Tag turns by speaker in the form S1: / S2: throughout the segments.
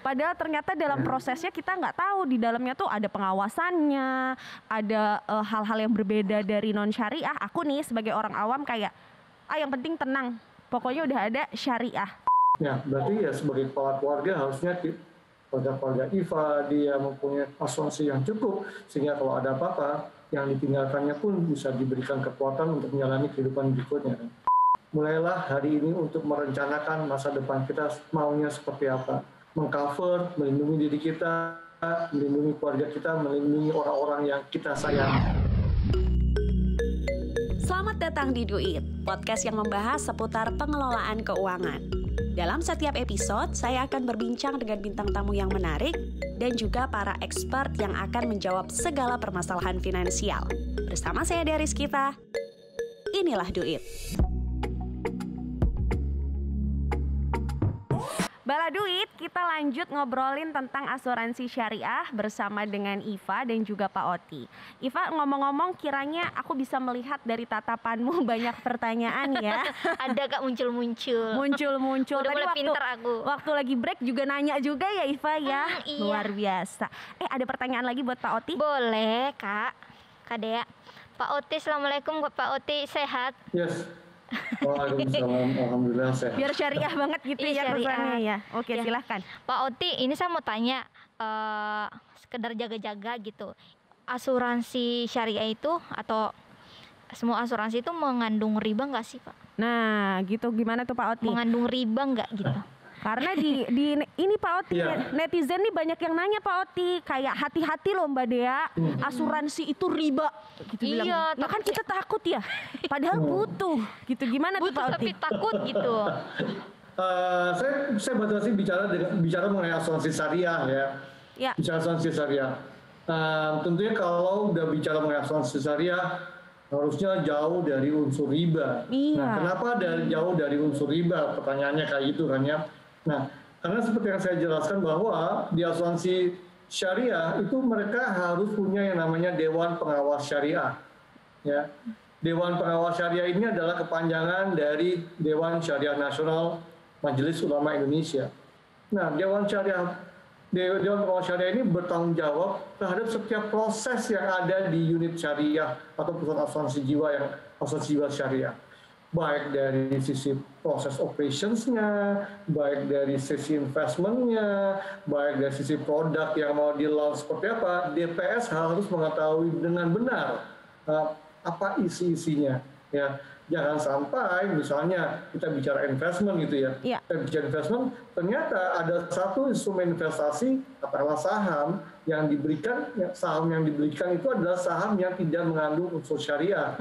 S1: Padahal ternyata dalam prosesnya kita nggak tahu di dalamnya tuh ada pengawasannya, ada hal-hal yang berbeda dari non syariah. Aku nih sebagai orang awam kayak, yang penting tenang, pokoknya udah ada syariah.
S2: Ya, berarti ya sebagai kepala keluarga harusnya pada keluarga Iva dia mempunyai asuransi yang cukup sehingga kalau ada apa-apa yang ditinggalkannya pun bisa diberikan kekuatan untuk menjalani kehidupan berikutnya. Mulailah hari ini untuk merencanakan masa depan kita maunya seperti apa. Mengcover, melindungi diri kita, melindungi keluarga kita, melindungi orang-orang yang kita sayang.
S3: Selamat datang di Duit, podcast yang membahas seputar pengelolaan keuangan. Dalam setiap episode, saya akan berbincang dengan bintang tamu yang menarik dan juga para expert yang akan menjawab segala permasalahan finansial. Bersama saya Rizkita, inilah Duit.
S1: Bala Duit, kita lanjut ngobrolin tentang asuransi syariah bersama dengan Iva dan juga Pak Oti. Iva, ngomong-ngomong kiranya aku bisa melihat dari tatapanmu banyak pertanyaan ya.
S4: Ada Kak muncul-muncul.
S1: Muncul-muncul.
S4: Udah mulai pinter aku.
S1: Waktu lagi break juga nanya juga ya Iva ya.
S4: Iya.
S1: Luar biasa. Ada pertanyaan lagi buat Pak Oti?
S4: Boleh Kak. Kak Dea. Pak Oti, Assalamualaikum Pak Oti, sehat?
S2: Yes. Waalaikumsalam, alhamdulillah sehat.
S1: Biar syariah banget gitu ya pesannya ya. Oke, silahkan.
S4: Pak Oti, ini saya mau tanya sekedar jaga-jaga gitu. Asuransi syariah itu atau semua asuransi itu mengandung riba nggak sih Pak?
S1: Nah, gitu gimana tuh Pak Oti?
S4: Mengandung riba nggak gitu?
S1: Karena di ini Pak Oti, netizen nih banyak yang nanya Pak Oti, kayak hati-hati loh Mbak Dea, asuransi itu riba gitu bilang.
S4: Iya,
S1: kan kita takut ya, padahal butuh gitu. Gimana tuh Pak Oti?
S4: Tapi takut gitu.
S2: Saya batasi bicara mengenai asuransi syariah ya.
S1: Ya.
S2: Bicara asuransi syariah. Tentunya kalau udah bicara mengenai asuransi syariah harusnya jauh dari unsur riba.
S1: Iya.
S2: Nah, kenapa jauh dari unsur riba? Pertanyaannya kayak gitu kan ya. Nah, karena seperti yang saya jelaskan bahwa di asuransi syariah itu mereka harus punya yang namanya Dewan Pengawas Syariah. Ya. Dewan Pengawas Syariah ini adalah kepanjangan dari Dewan Syariah Nasional Majelis Ulama Indonesia. Nah, Dewan Pengawas Syariah ini bertanggung jawab terhadap setiap proses yang ada di unit syariah atau perusahaan asuransi jiwa syariah. Baik dari sisi proses operationsnya, baik dari sisi investmentnya, baik dari sisi produk yang mau di-launch seperti apa, DPS harus mengetahui dengan benar apa isi-isinya. Ya, jangan sampai misalnya kita bicara investment gitu ya, kita bicara investment, ternyata ada satu instrumen investasi, katakanlah saham yang diberikan itu adalah saham yang tidak mengandung unsur syariah.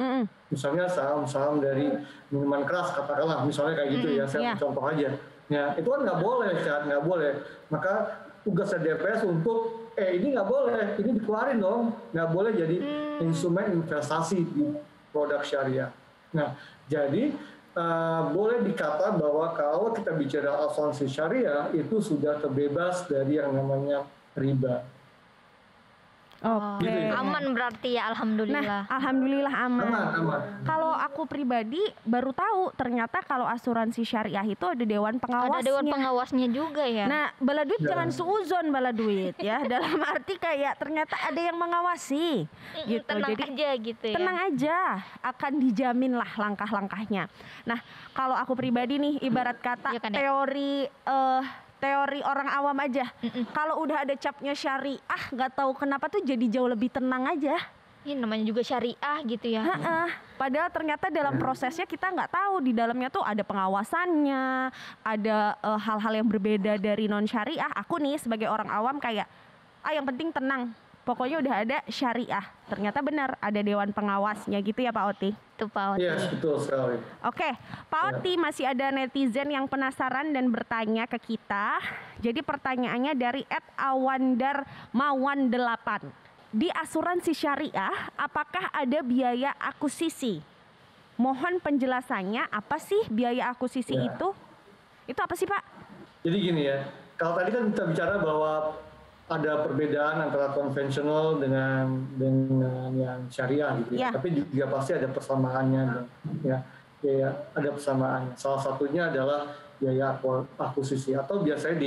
S2: Misalnya saham-saham dari minuman keras, katakanlah misalnya kayak gitu ya, saya contoh aja. Ya, itu kan nggak boleh. Maka tugas DPS untuk ini nggak boleh, ini dikeluarin dong, nggak boleh jadi instrumen investasi di produk syariah. Nah, jadi boleh dikata bahwa kalau kita bicara asuransi syariah itu sudah terbebas dari yang namanya riba.
S1: Oke.
S4: Aman berarti ya, alhamdulillah.
S1: Nah, alhamdulillah aman.
S2: Aman.
S1: Kalau aku pribadi baru tahu ternyata kalau asuransi syariah itu ada dewan pengawasnya.
S4: Ada dewan pengawasnya juga ya.
S1: Nah, Bala Duit jangan suuzon Bala Duit ya. Dalam arti kayak ternyata ada yang mengawasi gitu.
S4: Tenang
S1: Jadi
S4: aja gitu ya.
S1: Tenang aja, akan dijamin lah langkah-langkahnya. Nah, kalau aku pribadi nih ibarat kata teori orang awam aja. Kalau udah ada capnya syariah, nggak tahu kenapa tuh jadi jauh lebih tenang aja.
S4: Ini namanya juga syariah gitu ya.
S1: Padahal ternyata dalam prosesnya kita nggak tahu di dalamnya tuh ada pengawasannya, ada hal-hal yang berbeda dari non syariah. Aku nih sebagai orang awam kayak, yang penting tenang. Pokoknya udah ada syariah. Ternyata benar ada dewan pengawasnya gitu ya Pak Oti.
S4: Itu Pak Oti.
S2: Yes, betul sekali.
S1: Oke, Pak Oti, masih ada netizen yang penasaran dan bertanya ke kita. Jadi pertanyaannya dari @awandarmawan8. Di asuransi syariah, apakah ada biaya akuisisi? Mohon penjelasannya, apa sih biaya akuisisi itu? Itu apa sih Pak?
S2: Jadi gini ya, kalau tadi kan kita bicara bahwa ada perbedaan antara konvensional dengan yang syariah gitu ya. Tapi juga pasti ada persamaannya ya. Ada persamaannya. Salah satunya adalah biaya akuisisi atau biasanya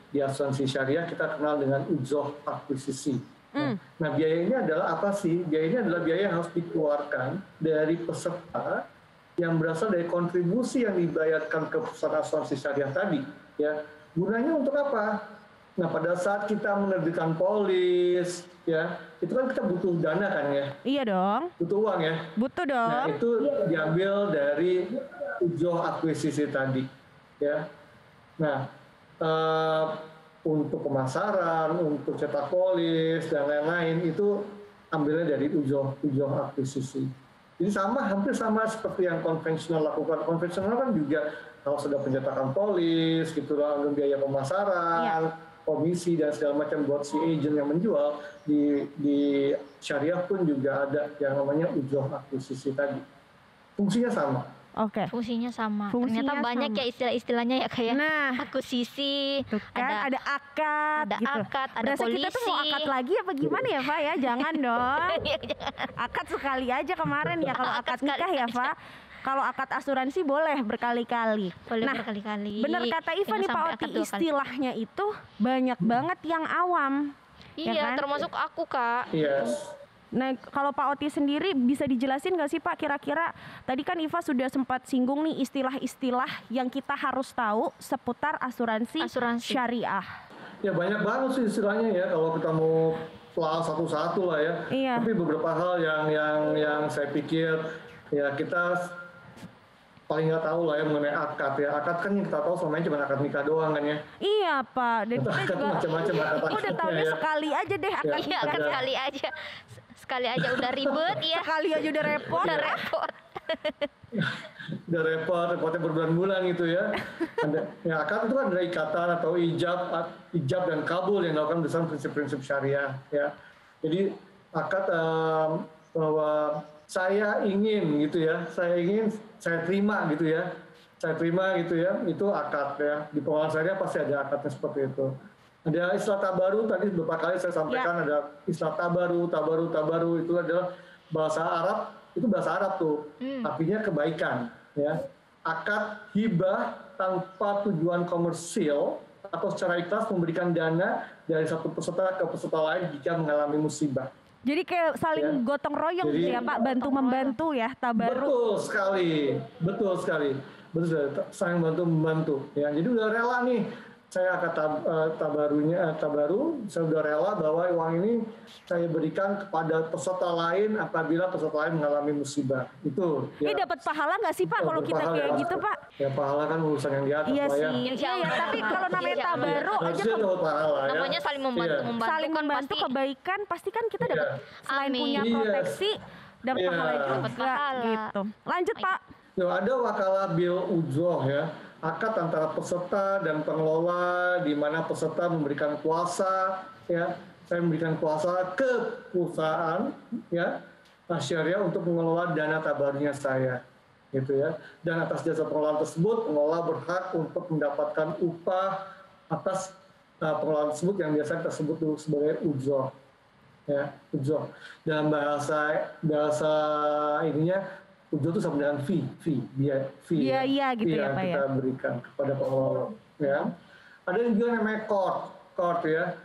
S2: di asuransi syariah kita kenal dengan ujroh akuisisi. Nah, biaya ini adalah apa sih? Biaya ini adalah biaya yang harus dikeluarkan dari peserta yang berasal dari kontribusi yang dibayarkan ke perusahaan asuransi syariah tadi. Ya, gunanya untuk apa? Nah, pada saat kita menerbitkan polis, ya, itu kan kita butuh dana kan ya?
S1: Iya dong.
S2: Butuh uang ya?
S1: Butuh dong.
S2: Nah, itu diambil dari ujroh akuisisi tadi, ya. Nah, untuk pemasaran, untuk cetak polis dan lain-lain itu ambilnya dari ujroh akuisisi. Jadi hampir sama seperti yang konvensional lakukan. Konvensional kan juga kalau sudah pencetakan polis, gitu lah, biaya pemasaran, komisi dan segala macam buat si agent yang menjual, di syariah pun juga ada yang namanya ujroh akuisisi tadi. Fungsinya sama.
S1: Oke.
S4: Fungsinya sama.
S1: Fungsinya
S4: Ternyata banyak
S1: sama.
S4: ya istilah-istilahnya ya, kayak
S1: Nah,
S4: akuisisi,
S1: tuh kan ada akad,
S4: ada
S1: gitu.
S4: akad, ada
S1: Berasa
S4: polisi.
S1: kita tuh mau akad lagi apa gimana ya, Pak ya? Jangan dong. Akad sekali aja kemarin ya kalau akad
S4: sekali
S1: nikah ya, Pak. Kalau akad asuransi boleh berkali-kali.
S4: Boleh
S1: Nah,
S4: berkali-kali.
S1: bener kata Iva
S4: Jangan
S1: nih Pak
S4: sampai
S1: Oti,
S4: akad 2 kali.
S1: istilahnya itu banyak banget yang awam.
S4: Iya,
S1: ya kan?
S4: termasuk aku, Kak.
S2: Yes.
S1: Nah, kalau Pak Oti sendiri bisa dijelasin nggak sih Pak kira-kira tadi kan Iva sudah sempat singgung nih istilah-istilah yang kita harus tahu seputar asuransi. Syariah.
S2: Ya banyak banget sih istilahnya ya kalau kita mau telah satu-satu lah ya.
S1: Iya.
S2: Tapi beberapa hal yang saya pikir ya kita paling nggak tahu lah ya mengenai akad ya. Akad kan yang kita tahu selama ini cuma akad nikah doang kan ya.
S1: Iya Pak, dan kita
S2: Akad
S1: juga
S2: macam-macam akad
S1: udah tahunya
S2: ya.
S1: sekali aja deh akad
S4: Iya,
S1: nikah.
S4: kan sekali aja. Sekali aja udah ribet ya.
S1: Sekali aja udah repot.
S4: Udah repot.
S2: Udah repotnya berbulan-bulan gitu ya. Ya akad itu kan ada ikatan atau ijab dan kabul yang dilakukan berdasarkan prinsip-prinsip syariah ya. Jadi akad bahwa saya ingin gitu ya, saya terima gitu ya, itu akad ya. Di pengelolaan syariah pasti ada akadnya seperti itu. Ada istilah tabaru tadi beberapa kali saya sampaikan ada istilah tabaru itu adalah bahasa Arab tuh, artinya kebaikan ya. Akad hibah tanpa tujuan komersil atau secara ikhlas memberikan dana dari satu peserta ke peserta lain jika mengalami musibah.
S1: Jadi kayak saling gotong royong gitu ya Pak, bantu-membantu ya, tabaru.
S2: Betul sekali. Saling bantu-membantu ya. Jadi udah rela nih saya akan tabaru, saya udah rela bahwa uang ini saya berikan kepada peserta lain apabila peserta lain mengalami musibah. Itu.
S1: Ini dapat pahala nggak sih Pak kalau kita kayak gitu Pak?
S2: Ya pahala kan urusan yang di atas
S1: Iya
S2: Pak ya.
S1: sih. Iya, tapi kalau namanya tabaru aja
S2: Harusnya dapat pahala ya.
S4: Namanya saling membantu,
S2: Iya.
S1: saling
S4: kan
S1: membantu
S4: pasti.
S1: kebaikan, pasti kan kita dapat selain
S4: Amin.
S1: punya
S2: Iya.
S1: proteksi dan
S2: Iya.
S1: pahala juga
S4: Dapat pahala.
S1: gitu. Lanjut Pak.
S2: Ada wakalah bil ujroh ya, akad antara peserta dan pengelola di mana peserta memberikan kuasa ya, saya memberikan kuasa ke perusahaan ya syariah untuk mengelola dana tabarunya saya gitu ya, dan atas jasa pengelolaan tersebut pengelola berhak untuk mendapatkan upah atas pengelolaan tersebut yang biasa kita sebut sebagai ujroh ya, ujroh dalam bahasa ininya. Ujroh itu sama dengan
S1: Biaya gitu ya, Pak,
S2: kita berikan kepada pengelola. Ya. Ada yang juga namanya court ya,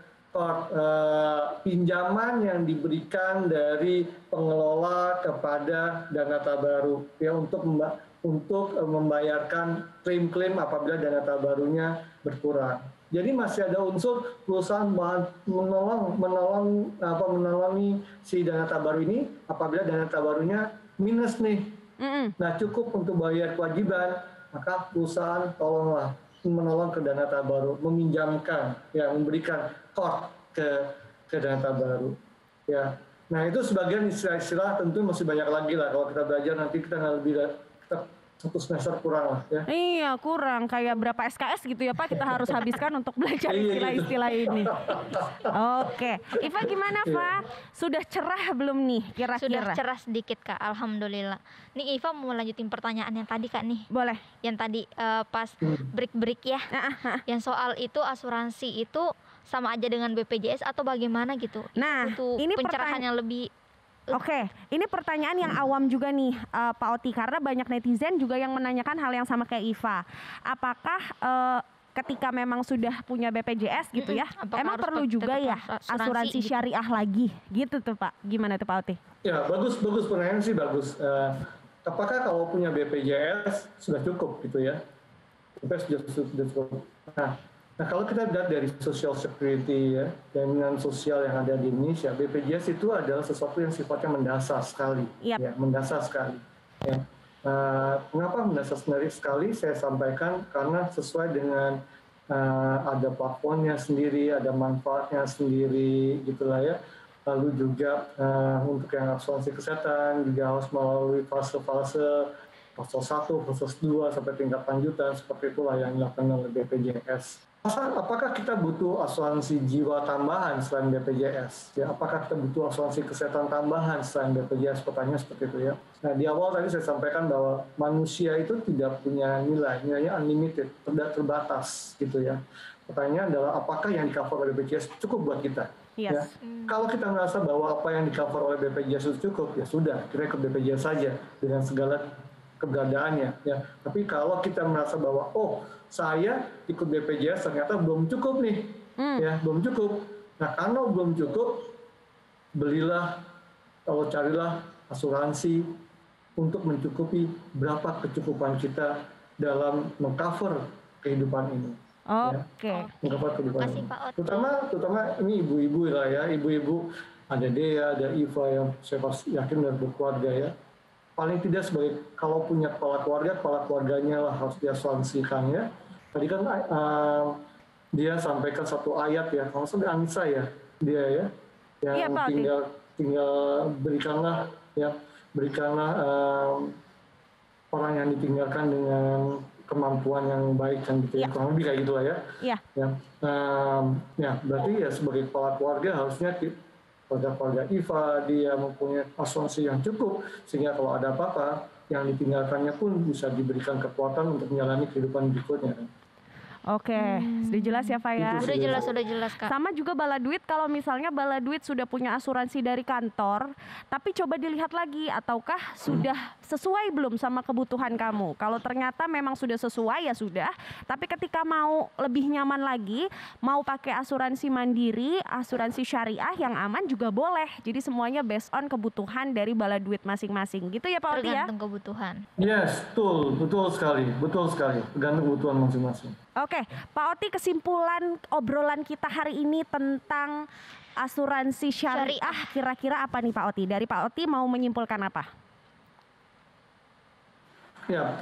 S2: pinjaman yang diberikan dari pengelola kepada dana tabaru ya untuk membayarkan klaim-klaim apabila dana tabarunya berkurang. Jadi masih ada unsur perusahaan menolongi si dana tabaru ini apabila dana tabarunya minus nih. Nah cukup untuk bayar kewajiban, maka perusahaan tolonglah menolong ke dana tabaru, meminjamkan, ya memberikan court ke dana tabaru. Ya, nah itu sebagian istilah-istilah tentu masih banyak lagi lah. Kalau kita belajar nanti kita nggak lebih kita satu semester kurang lah ya.
S1: Iya kurang, kayak berapa SKS gitu ya Pak kita harus habiskan untuk belajar istilah-istilah ini. Oke, Iva gimana Pak? Sudah cerah belum nih kira-kira?
S4: Sudah cerah sedikit Kak, alhamdulillah. Nih Iva mau lanjutin pertanyaan yang tadi Kak nih.
S1: Boleh.
S4: Yang tadi pas break ya. Yang soal itu asuransi itu sama aja dengan BPJS atau bagaimana gitu?
S1: Nah,
S4: itu
S1: ini
S4: pencerahan yang lebih.
S1: Oke, ini pertanyaan yang awam juga nih Pak Oti, karena banyak netizen juga yang menanyakan hal yang sama kayak Iva. Apakah ketika memang sudah punya BPJS gitu ya,
S4: Apakah
S1: emang
S4: harus
S1: perlu juga
S4: tetap
S1: ya
S4: harus
S1: asuransi
S4: gitu?
S1: syariah lagi gitu tuh Pak. Gimana tuh Pak Oti?
S2: Ya, bagus pertanyaan sih bagus. Apakah kalau punya BPJS sudah cukup gitu ya? BPJS sudah cukup. Nah, kalau kita lihat dari Social Security ya, jaminan sosial yang ada di Indonesia, BPJS itu adalah sesuatu yang sifatnya mendasar sekali,
S1: Yap.
S2: ya, mendasar sekali. Ya. Kenapa mendasar sekali? Saya sampaikan karena sesuai dengan ada plafonnya sendiri, ada manfaatnya sendiri, gitulah ya. Lalu juga untuk yang asuransi kesehatan juga harus melalui fase-fase 1, fase 2 sampai tingkat lanjutan, seperti itulah yang dilakukan oleh BPJS. Apakah kita butuh asuransi jiwa tambahan selain BPJS? Ya, apakah kita butuh asuransi kesehatan tambahan selain BPJS? Pertanyaan seperti itu ya. Nah, di awal tadi saya sampaikan bahwa manusia itu tidak punya nilainya unlimited, tidak terbatas gitu ya. Pertanyaan adalah apakah yang di-cover oleh BPJS cukup buat kita?
S1: Yes.
S2: Ya. Kalau kita merasa bahwa apa yang di-cover oleh BPJS itu cukup, ya sudah, kita ikut BPJS saja dengan segala keberadaannya. Ya. Tapi kalau kita merasa bahwa saya ikut BPJS ternyata belum cukup nih, ya belum cukup. Nah, karena belum cukup, belilah atau carilah asuransi untuk mencukupi berapa kecukupan kita dalam mengcover kehidupan ini.
S1: Oke.
S2: Mengcover kehidupan
S4: Makasih,
S2: ini.
S4: Pak Oti.
S2: Terutama ini ibu-ibu lah ya, ibu-ibu ada Dea, ada Iva yang saya pasti yakin udah berkeluarga ya. Paling tidak sebagai kalau punya kepala keluarganya lah harus diasuransikan ya. Tadi kan dia sampaikan satu ayat ya, kalau sampai Anissa ya, dia ya, yang
S1: Iya,
S2: tinggal berikanlah orang yang ditinggalkan dengan kemampuan yang baik kan gitu ya, kurang lebih kayak gitulah ya.
S1: Iya.
S2: Ya, berarti ya sebagai kepala keluarga harusnya keluarga Iva dia mempunyai asuransi yang cukup sehingga kalau ada apa-apa yang ditinggalkannya pun bisa diberikan kekuatan untuk menjalani kehidupan berikutnya.
S1: Oke, sudah jelas ya Pak ya?
S4: Sudah jelas Kak.
S1: Sama juga Bala Duit, kalau misalnya Bala Duit sudah punya asuransi dari kantor, tapi coba dilihat lagi, ataukah sudah sesuai belum sama kebutuhan kamu. Kalau ternyata memang sudah sesuai ya sudah, tapi ketika mau lebih nyaman lagi, mau pakai asuransi mandiri, asuransi syariah yang aman juga boleh. Jadi semuanya based on kebutuhan dari Bala Duit masing-masing. Gitu ya Pak Oti ya?
S4: Tergantung kebutuhan.
S2: Yes, betul sekali. Tergantung kebutuhan masing-masing.
S1: Oke, Pak Oti, kesimpulan obrolan kita hari ini tentang asuransi syariah kira-kira apa nih Pak Oti? Dari Pak Oti mau menyimpulkan apa?
S2: Ya,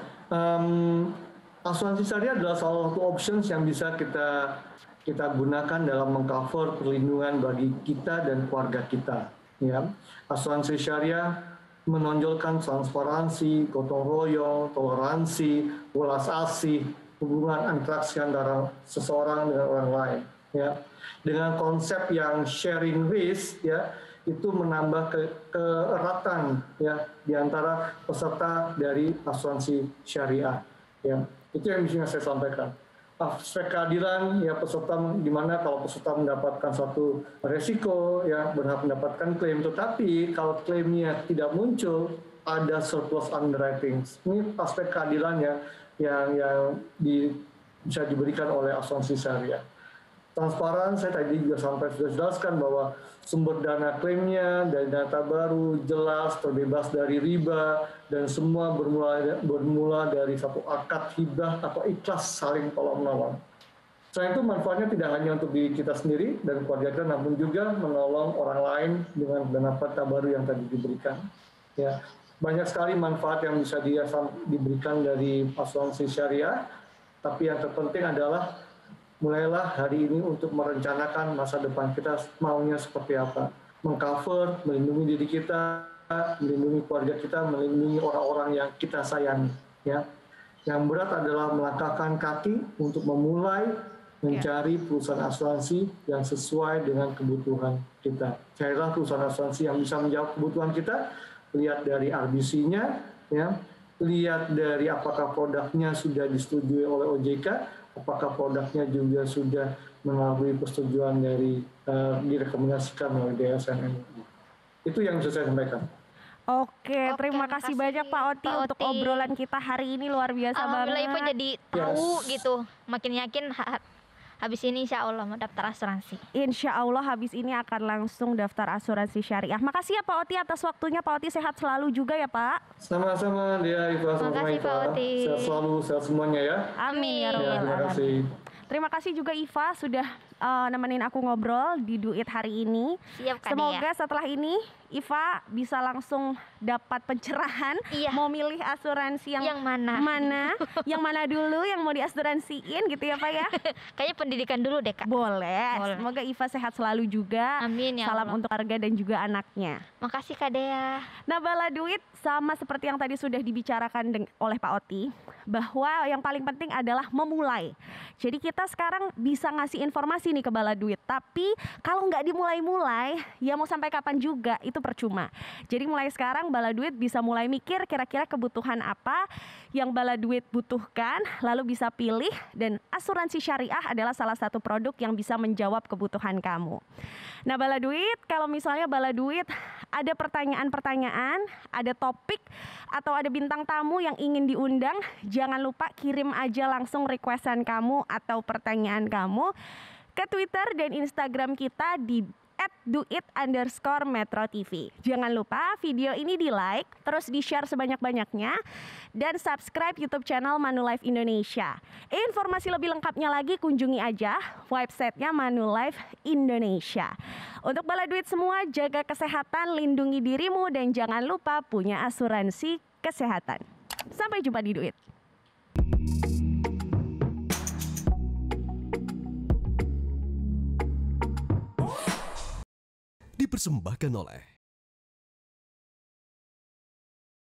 S2: asuransi syariah adalah salah satu options yang bisa kita gunakan dalam mengcover perlindungan bagi kita dan keluarga kita. Ya, asuransi syariah menonjolkan transparansi, gotong royong, toleransi, welas asih, hubungan interaksi antara seseorang dengan orang lain, ya. Dengan konsep yang sharing risk, ya, itu menambah keeratan, ya, di antara peserta dari asuransi syariah, ya. Itu yang bisa saya sampaikan. Aspek keadilan, ya, peserta di mana kalau peserta mendapatkan suatu resiko, ya, berhak mendapatkan klaim, tetapi kalau klaimnya tidak muncul, ada surplus underwriting. Ini aspek keadilannya yang bisa diberikan oleh asuransi syariah. Transparan, saya tadi juga sudah jelaskan bahwa sumber dana klaimnya dari data baru, jelas, terbebas dari riba, dan semua bermula dari satu akad hibah atau ikhlas saling tolong-menolong. Selain itu manfaatnya tidak hanya untuk diri kita sendiri dan keluarga kita, namun juga menolong orang lain dengan dana data baru yang tadi diberikan. Ya. Banyak sekali manfaat yang bisa diberikan dari asuransi syariah, tapi yang terpenting adalah mulailah hari ini untuk merencanakan masa depan kita maunya seperti apa. Mengcover, melindungi diri kita, melindungi keluarga kita, melindungi orang-orang yang kita sayangi. Ya. Yang berat adalah melangkahkan kaki untuk memulai mencari perusahaan asuransi yang sesuai dengan kebutuhan kita. Carilah perusahaan asuransi yang bisa menjawab kebutuhan kita. Lihat dari RBC-nya, ya, lihat dari apakah produknya sudah disetujui oleh OJK, apakah produknya juga sudah melalui persetujuan dari direkomendasikan oleh DSN MUI. Itu yang bisa saya sampaikan.
S1: Oke,
S4: Oke,
S1: terima kasih
S4: makasih,
S1: banyak Pak Oti
S4: Pak
S1: untuk
S4: Oti.
S1: obrolan kita hari ini, luar biasa
S4: Alhamdulillah Ibu
S1: banget.
S4: jadi tahu
S2: Yes.
S4: gitu, makin yakin habis ini insya Allah mau daftar asuransi.
S1: Insya Allah habis ini akan langsung daftar asuransi syariah. Makasih ya Pak Oti atas waktunya. Pak Oti sehat selalu juga ya Pak.
S2: Sama-sama dia Iva sama
S4: Makasih,
S2: Iva.
S4: Pak Oti.
S2: Sehat selalu, sehat semuanya ya.
S1: Amin ya
S2: Ya,
S1: Rabbal
S2: terima
S1: Alamin.
S2: kasih.
S1: Terima kasih juga Iva sudah nemenin aku ngobrol di Duit hari ini.
S4: Siap Kak
S1: Semoga
S4: Dea.
S1: setelah ini Iva bisa langsung dapat pencerahan
S4: Iya.
S1: mau milih asuransi
S4: Yang mana?
S1: yang mana dulu yang mau diasuransiin gitu ya Pak ya.
S4: Kayaknya pendidikan dulu deh Kak.
S1: Boleh.
S4: Boleh.
S1: Semoga Iva sehat selalu juga.
S4: Amin ya
S1: Salam
S4: Allah.
S1: untuk keluarga dan juga anaknya.
S4: Makasih Kak Dea.
S1: Nah, Bala Duit sama seperti yang tadi sudah dibicarakan oleh Pak Oti, bahwa yang paling penting adalah memulai. Jadi kita sekarang bisa ngasih informasi nih ke Bala Duit, tapi kalau nggak dimulai-mulai, ya mau sampai kapan juga itu percuma. Jadi mulai sekarang Bala Duit bisa mulai mikir kira-kira kebutuhan apa yang Bala Duit butuhkan, lalu bisa pilih, dan asuransi syariah adalah salah satu produk yang bisa menjawab kebutuhan kamu. Nah Bala Duit, kalau misalnya Bala Duit ada pertanyaan-pertanyaan, ada topik, atau ada bintang tamu yang ingin diundang, jangan lupa kirim aja langsung requestan kamu atau pertanyaan kamu ke Twitter dan Instagram kita di @duit_metro_tv. Jangan lupa video ini di like, terus di share sebanyak-banyaknya, dan subscribe YouTube channel Manulife Indonesia. Informasi lebih lengkapnya lagi kunjungi aja websitenya Manulife Indonesia. Untuk Bala Duit semua, jaga kesehatan, lindungi dirimu, dan jangan lupa punya asuransi kesehatan. Sampai jumpa di Duit.
S5: Dipersembahkan oleh